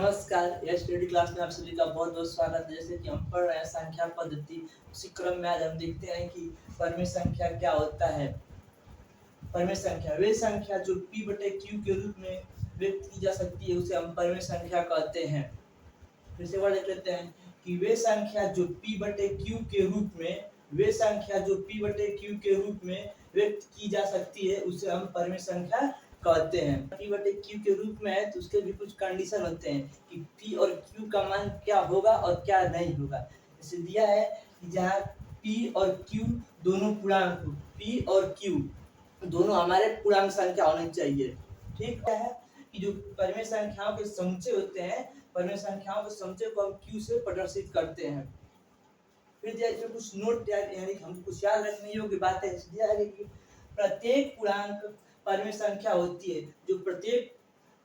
नमस्कार, यह study class में आप सभी का बहुत-बहुत स्वागत है। जैसे कि हम पढ़ रहे हैं संख्या पद्धति, उसी क्रम में आज हम देखते हैं कि परिमेय संख्या क्या होता है। परिमेय संख्या वे संख्या जो p/q के रूप में व्यक्त की जा सकती है, उसे हम परिमेय संख्या कहते हैं। फिर से एक बार देख लेते हैं कि वे संख्या जो p/q के रूप में व्यक्त की जा सकती है, उसे हम परिमेय संख्या कहते हैं। p/q के रूप में है तो उसके भी कुछ कंडीशन होते हैं कि p और q का मान क्या होगा और क्या नहीं होगा। जैसे दिया है कि जहाँ p और q दोनों पूर्णांक हो, p और q दोनों हमारे पूर्णांक संख्या होनी चाहिए। ठीक है कि जो परिमेय संख्याओं के समुच्चय होते हैं, परिमेय संख्याओं के समुच्चय को हम q से प्रदर्शित करते हैं। फिर जैसे कुछ नोट यानी हम कुछ याद रखने योग्य बातें दिया है कि प्रत्येक पूर्णांक परिमेय संख्या होती है। जो प्रत्येक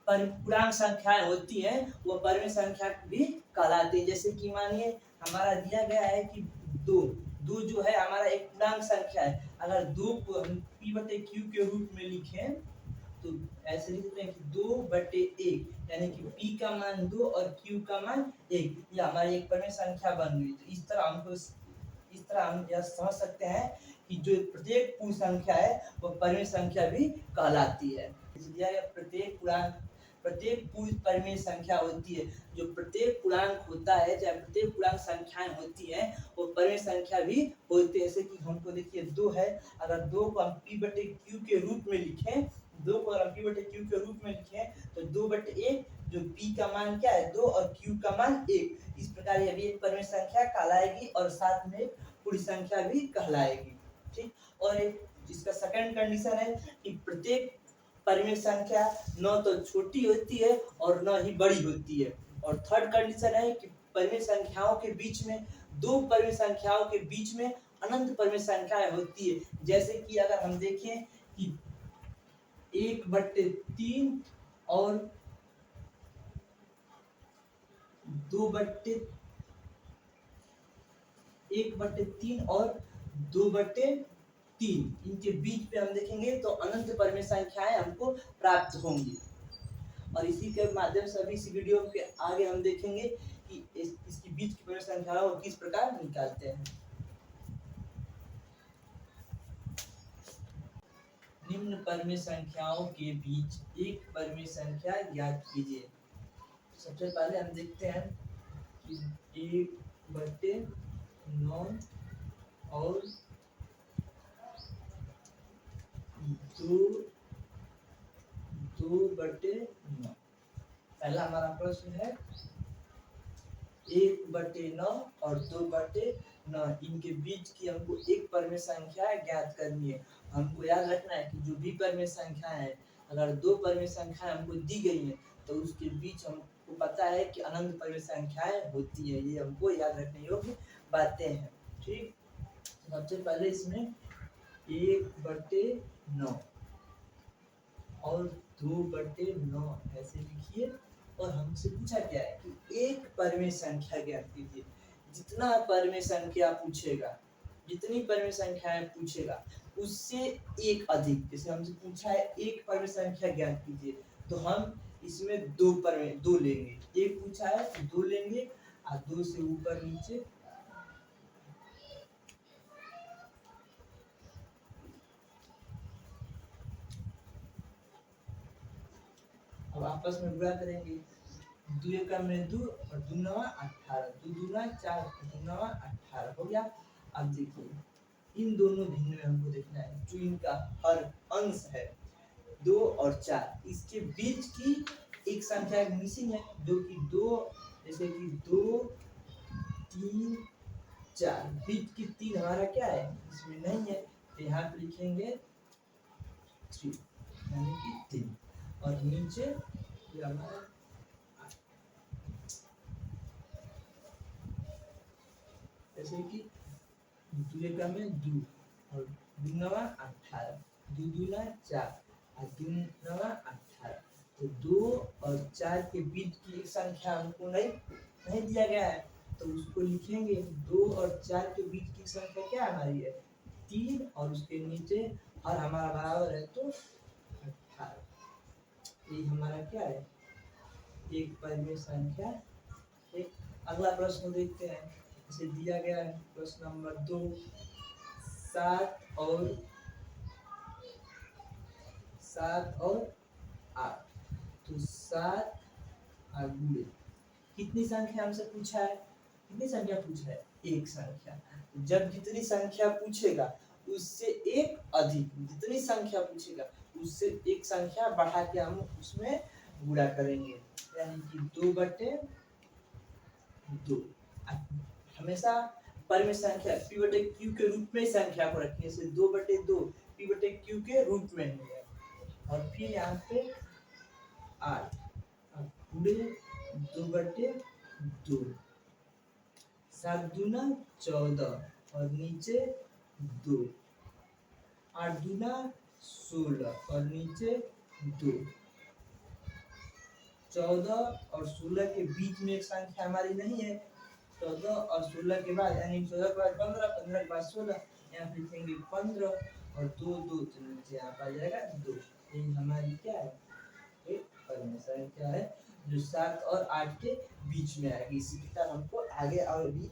पूर्णांक संख्याएं होती हैं वो परिमेय संख्या भी कहलाती है। जैसे कि मानिए हमारा दिया गया है कि दो दो जो है हमारा एक पूर्णांक संख्या है। अगर दो को हम p/q के रूप में लिखें तो ऐसे लिखते हैं कि 2/1 यानी कि p का मान 2 और q का मान 1, ये हमारी एक परिमेय संख्या बन गई। तो इस तरह हम यह समझ सकते हैं कि जो प्रत्येक पूर्ण संख्या है वो परिमेय संख्या भी कहलाती है। दिया गया प्रत्येक पूर्ण परिमेय संख्या होती है। जो प्रत्येक पूर्णांक होता है, चाहे प्रत्येक पूर्णांक संख्याएं होती हैं, वो परिमेय संख्या भी होती है। जैसे कि हमको देखिए 2 है, अगर 2 को हम p/q के रूप में लिखें, 2 को अगर p/q के रूप में लिखें तो 2/1 जो p का मान क्या है 2 और q का मान 1, इस प्रकार यह भी एक परिमेय संख्या कहलाएगी और साथ में पूरी संख्या भी कहलाएगी। ठीक, और एक जिसका सेकंड कंडीशन है कि प्रत्येक परिमेय संख्या न तो छोटी होती है और न ही बड़ी होती है। और थर्ड कंडीशन है कि परिमेय संख्याओं के बीच में दो परिमेय संख्याओं के बीच में अनंत परिमेय संख्याएं होती है। जैसे कि अगर हम देखें कि 1/3 और 1/3 और 2/3, इनके बीच में हम देखेंगे तो अनंत परिमेय संख्याएं हमको प्राप्त होंगी। और इसी के माध्यम से अभी इस वीडियो के आगे हम देखेंगे कि इसके बीच की परिमेय संख्याओं को किस प्रकार निकालते हैं। निम्न परिमेय संख्याओं के बीच एक परिमेय संख्या ज्ञात कीजिए। सबसे पहले हम देखते हैं कि 1/9 और 2/9। पहला हमारा प्रश्न है 1/9 और 2/9, इनके बीच की हमको एक परिमेय संख्या ज्ञात करनी है। हमको याद रखना है कि जो भी परिमेय संख्या है, अगर दो परिमेय संख्याएं हमको दी गई है तो उसके बीच हमको पता है कि अनंत परिमेय संख्याएं होती है। ये हमको याद रखने योग्य बातें हैं। ठीक, सबसे पहले इसमें 1/9 और 2/9 ऐसे लिखिए और हमसे पूछा क्या है कि एक परिमेय संख्या ज्ञात कीजिए। जितना परिमेय संख्या पूछेगा, जितनी परिमेय संख्याएं पूछेगा उससे एक अधिक, जैसे हमसे पूछा है एक परिमेय संख्या ज्ञात कीजिए तो हम इसमें दो लेंगे। एक पूछा है तो दो लेंगे और दो से ऊपर नीचे अब आपस में गुणा करेंगे। 2 एकम में 2 और 2 9 18, 2 दूना 4, 2 9 18 हो गया। अब देखिए इन दोनों भिन्न में हमको देखना है जो इनका हर अंश है 2 और 4, इसके बीच की एक संख्या मिसिंग है जो कि 2, जैसे कि 2 3 4, बीच की 3 हमारा क्या है इसमें नहीं है तो यहाँ पे लिखेंगे 3 यानी कि 3 और नीचे हमारा जैसे कि 2 एकम में 2 और 2 9 18, 2 दूना 4 और 2 9 18, तो 2 और 4 के बीच की एक संख्या हमको नहीं दिया गया है तो उसको लिखेंगे 2 और 4 के बीच की संख्या क्या हमारी है 3 और उसके नीचे हर हमारा बराबर है तो 18। ये हमारा क्या है एक परिमेय संख्या। एक अगला प्रश्न देखते हैं। इसे दिया गया है प्रश्न नंबर 2, 7 और 8। तो 7 और गुणे कितनी संख्या हमसे पूछा है? कितनी संख्या पूछा है? एक संख्या। जब जितनी संख्या पूछेगा उससे एक अधिक, जितनी संख्या पूछेगा उससे एक संख्या बढ़ा के हम उसमें गुणा करेंगे, यानी कि 2/2। हमेशा परिमेय संख्या p/q के रूप में संख्या को रखें, जैसे 2/2 p/q के रूप में है। और फिर यहाँ पे 8 गुणे 2/2, 7 दूना 14 और नीचे 2, 8 दूना 16 और नीचे 2। 14 और 16 के बीच में एक संख्या हमारी नहीं है। 14 और 16 के बाद, यानी 14 के बाद 15, 15 के बाद 16, यहाँ पे लिखेंगे 15 और 2 2 तो नीचे यहाँ पर आ जाएगा 2। ये हमारी क्या है? एक परिमेय संख्या है जो 7 और 8 के बीच में आएगी। इसी के साथ हमको आगे और भी